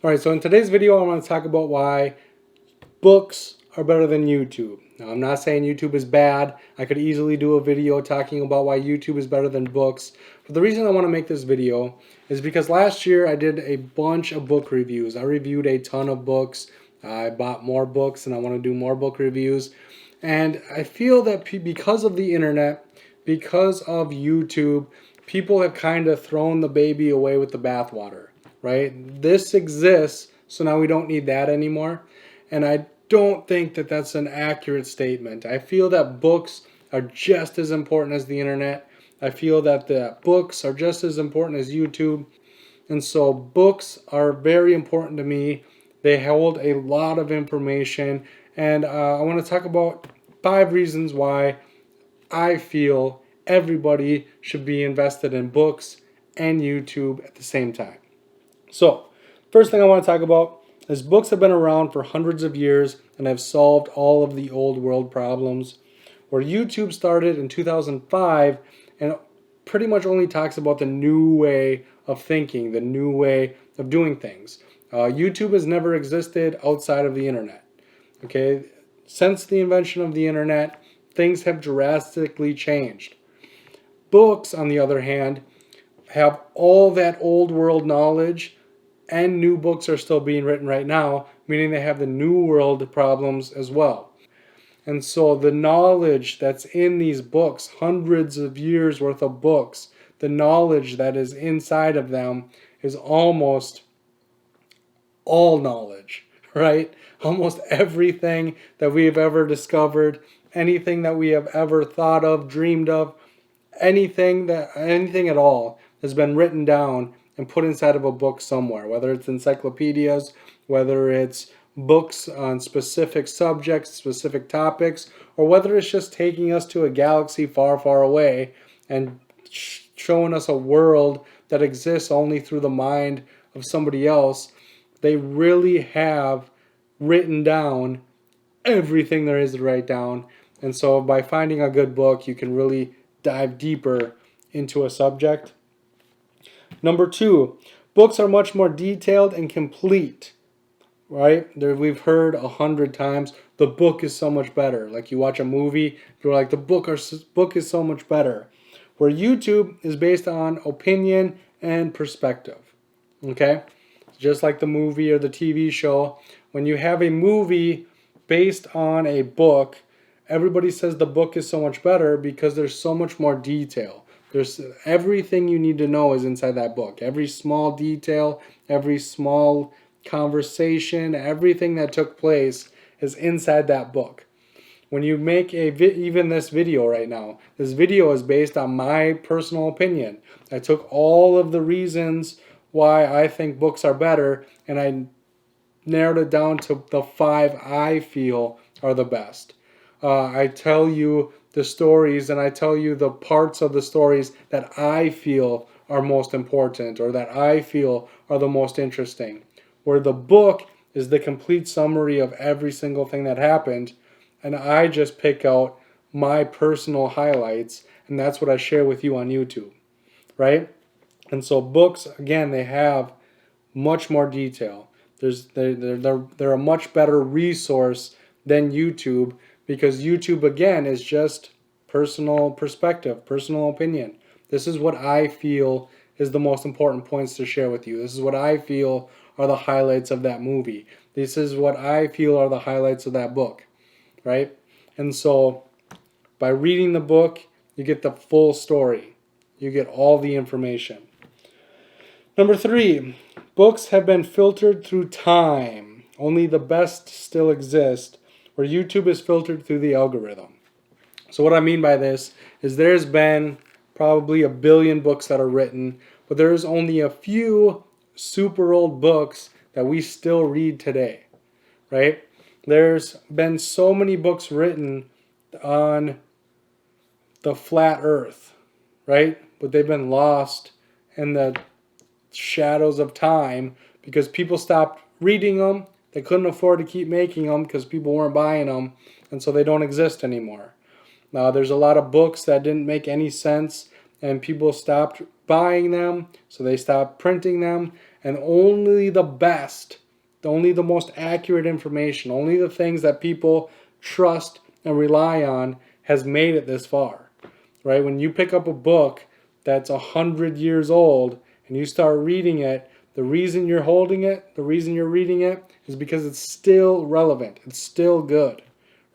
Alright, so in today's video I want to talk about why books are better than YouTube. Now, I'm not saying YouTube is bad. I could easily do a video talking about why YouTube is better than books. But the reason I want to make this video is because last year I did a bunch of book reviews. I reviewed a ton of books. I bought more books and I want to do more book reviews. And I feel that because of the internet, because of YouTube, people have kind of thrown the baby away with the bathwater, right? This exists, so now we don't need that anymore. And I don't think that that's an accurate statement. I feel that books are just as important as the internet. I feel that the books are just as important as YouTube. And so books are very important to me. They hold a lot of information. And I want to talk about 5 reasons why I feel everybody should be invested in books and YouTube at the same time. So, first thing I want to talk about is books have been around for hundreds of years and have solved all of the old world problems. Where YouTube started in 2005 and pretty much only talks about the new way of thinking, the new way of doing things. YouTube has never existed outside of the internet. Okay, since the invention of the internet, things have drastically changed. Books, on the other hand, have all that old world knowledge, and new books are still being written right now, meaning they have the new world problems as well. And so the knowledge that's in these books, hundreds of years worth of books, the knowledge that is inside of them is almost all knowledge, right? Almost everything that we have ever discovered, anything that we have ever thought of, dreamed of, anything at all has been written down and put inside of a book somewhere, whether it's encyclopedias, whether it's books on specific subjects, specific topics, or whether it's just taking us to a galaxy far, far away and showing us a world that exists only through the mind of somebody else. They really have written down everything there is to write down. And so by finding a good book, you can really dive deeper into a subject. Number 2, books are much more detailed and complete, right? We've heard 100 times, the book is so much better. Like you watch a movie, you're like, the book is so much better. Where YouTube is based on opinion and perspective, okay? Just like the movie or the TV show, when you have a movie based on a book, everybody says the book is so much better because there's so much more detail. There's everything you need to know is inside that book. Every small detail, every small conversation, everything that took place is inside that book. When you make even this video right now, this video is based on my personal opinion. I took all of the reasons why I think books are better and I narrowed it down to the 5 I feel are the best. I tell you the stories and I tell you the parts of the stories that I feel are most important or that I feel are the most interesting. Where the book is the complete summary of every single thing that happened, and I just pick out my personal highlights, and that's what I share with you on YouTube, right? And so books, again, they have much more detail. They're a much better resource than YouTube, because YouTube, again, is just personal perspective, personal opinion. This is what I feel is the most important points to share with you. This is what I feel are the highlights of that movie. This is what I feel are the highlights of that book, right? And so by reading the book, you get the full story. You get all the information. Number 3, books have been filtered through time. Only the best still exist, where YouTube is filtered through the algorithm. So what I mean by this is there's been probably 1 billion books that are written, but there's only a few super old books that we still read today, right? There's been so many books written on the flat earth, right? But they've been lost in the shadows of time because people stopped reading them. They couldn't afford to keep making them because people weren't buying them, and so they don't exist anymore. Now, there's a lot of books that didn't make any sense, and people stopped buying them, so they stopped printing them, and only the best, only the most accurate information, only the things that people trust and rely on has made it this far, right? When you pick up a book that's 100 years old and you start reading it, the reason you're holding it, the reason you're reading it is because it's still relevant. It's still good,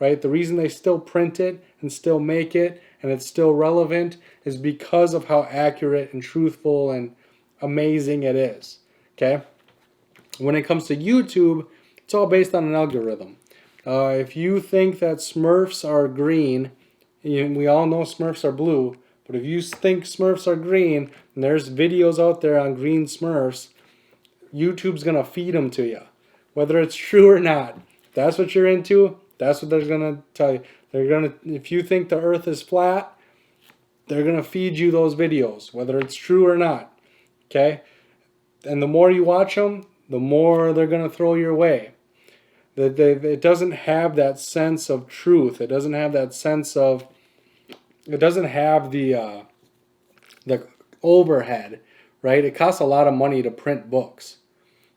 right? The reason they still print it and still make it and it's still relevant is because of how accurate and truthful and amazing it is, okay? When it comes to YouTube, it's all based on an algorithm. If you think that Smurfs are green, we all know Smurfs are blue, but if you think Smurfs are green and there's videos out there on green Smurfs, YouTube's going to feed them to you, whether it's true or not. If that's what you're into, that's what they're going to tell you. If you think the earth is flat, they're going to feed you those videos, whether it's true or not, okay? And the more you watch them, the more they're going to throw your way. It doesn't have that sense of truth. It doesn't have that sense of, it doesn't have the overhead, right? It costs a lot of money to print books.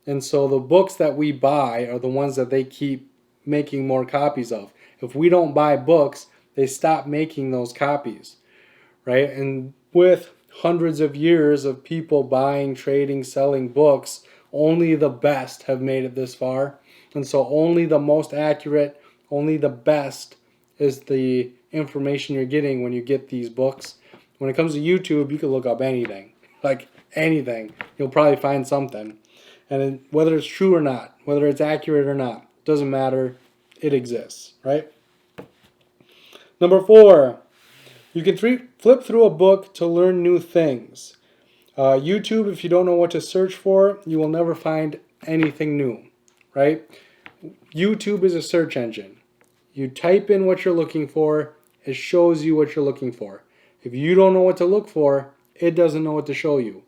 And so the books that we buy are the ones that they keep making more copies of. If we don't buy books, they stop making those copies, right? And with hundreds of years of people buying, trading, selling books, only the best have made it this far. And so only the most accurate, only the best is the information you're getting when you get these books. When it comes to YouTube, you can look up anything, like anything. You'll probably find something. And whether it's true or not, whether it's accurate or not, doesn't matter. It exists, right? Number 4, you can flip through a book to learn new things. YouTube, if you don't know what to search for, you will never find anything new, right? YouTube is a search engine. You type in what you're looking for, it shows you what you're looking for. If you don't know what to look for, it doesn't know what to show you.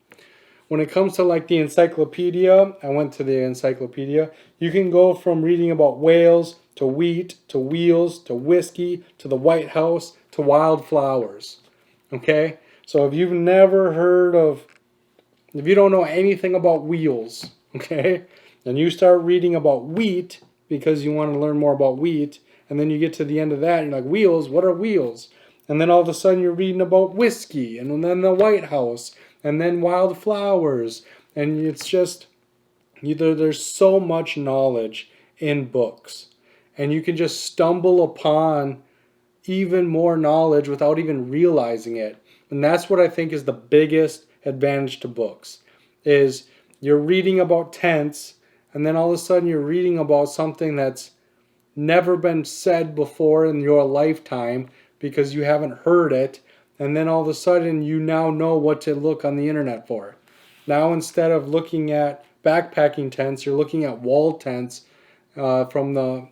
When it comes to like the encyclopedia, I went to the encyclopedia, you can go from reading about whales to wheat to wheels to whiskey to the White House to wildflowers. Okay? So if you've never heard of, if you don't know anything about wheels, okay, and you start reading about wheat because you want to learn more about wheat, and then you get to the end of that and you're like, wheels? What are wheels? And then all of a sudden you're reading about whiskey, and then the White House, and then wildflowers, and it's just, there's so much knowledge in books, and you can just stumble upon even more knowledge without even realizing it. And that's what I think is the biggest advantage to books, is you're reading about tents, and then all of a sudden you're reading about something that's never been said before in your lifetime because you haven't heard it, and then all of a sudden you now know what to look on the internet for. Now instead of looking at backpacking tents, you're looking at wall tents from the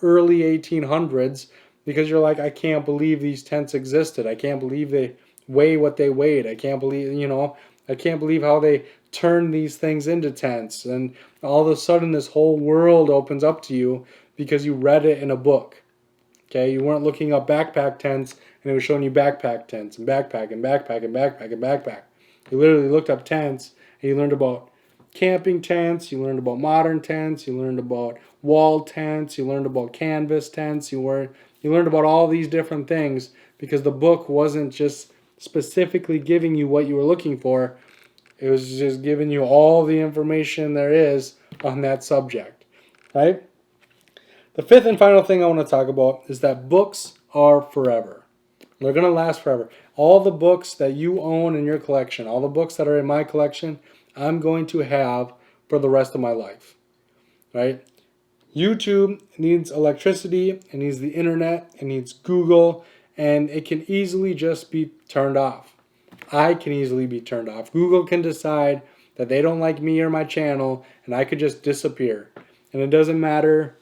early 1800s, because you're like, I can't believe these tents existed. I can't believe they weigh what they weighed. I can't believe, I can't believe how they turned these things into tents. And all of a sudden this whole world opens up to you because you read it in a book. Okay, you weren't looking up backpack tents and it was showing you backpack tents and backpack and backpack and backpack and backpack. You literally looked up tents and you learned about camping tents, you learned about modern tents, you learned about wall tents, you learned about canvas tents, you learned about all these different things because the book wasn't just specifically giving you what you were looking for. It was just giving you all the information there is on that subject, right? The 5th and final thing I want to talk about is that books are forever. They're going to last forever. All the books that you own in your collection, all the books that are in my collection, I'm going to have for the rest of my life, right? YouTube needs electricity, it needs the internet, it needs Google, and it can easily just be turned off. I can easily be turned off. Google can decide that they don't like me or my channel, and I could just disappear. And it doesn't matter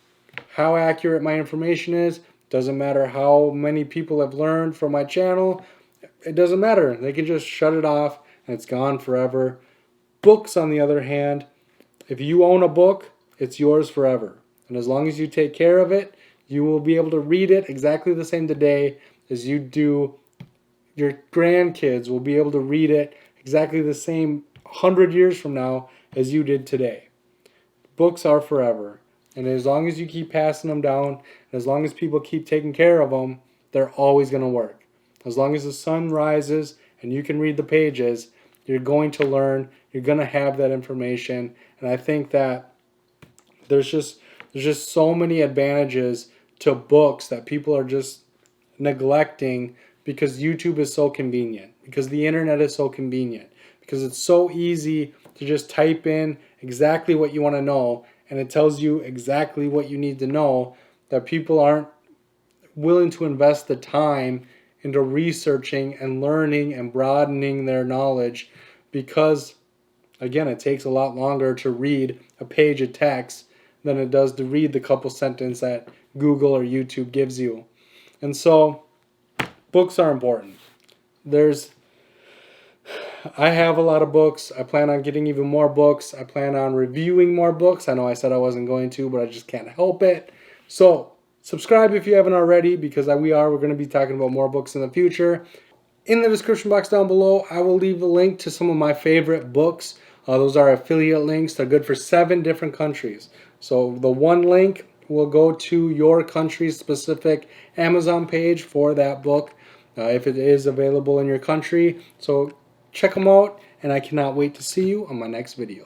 how accurate my information is, it doesn't matter how many people have learned from my channel, it doesn't matter. They can just shut it off, and it's gone forever. Books, on the other hand, if you own a book, it's yours forever. And as long as you take care of it, you will be able to read it exactly the same today as you do. Your grandkids will be able to read it exactly the same 100 years from now as you did today. Books are forever. And as long as you keep passing them down, as long as people keep taking care of them, they're always going to work. As long as the sun rises and you can read the pages, you're going to learn, you're going to have that information. And I think that there's just so many advantages to books that people are just neglecting because YouTube is so convenient, because the internet is so convenient, because it's so easy to just type in exactly what you want to know and it tells you exactly what you need to know, that people aren't willing to invest the time into researching and learning and broadening their knowledge, because again, it takes a lot longer to read a page of text than it does to read the couple sentences that Google or YouTube gives you. And so books are important. I have a lot of books. I plan on getting even more books. I plan on reviewing more books. I know I said I wasn't going to, but I just can't help it. So subscribe if you haven't already, because we're going to be talking about more books in the future. In the description box down below, I will leave a link to some of my favorite books. Those are affiliate links. They're good for 7 different countries. So the one link will go to your country's specific Amazon page for that book, if it is available in your country. So check them out, and I cannot wait to see you on my next video.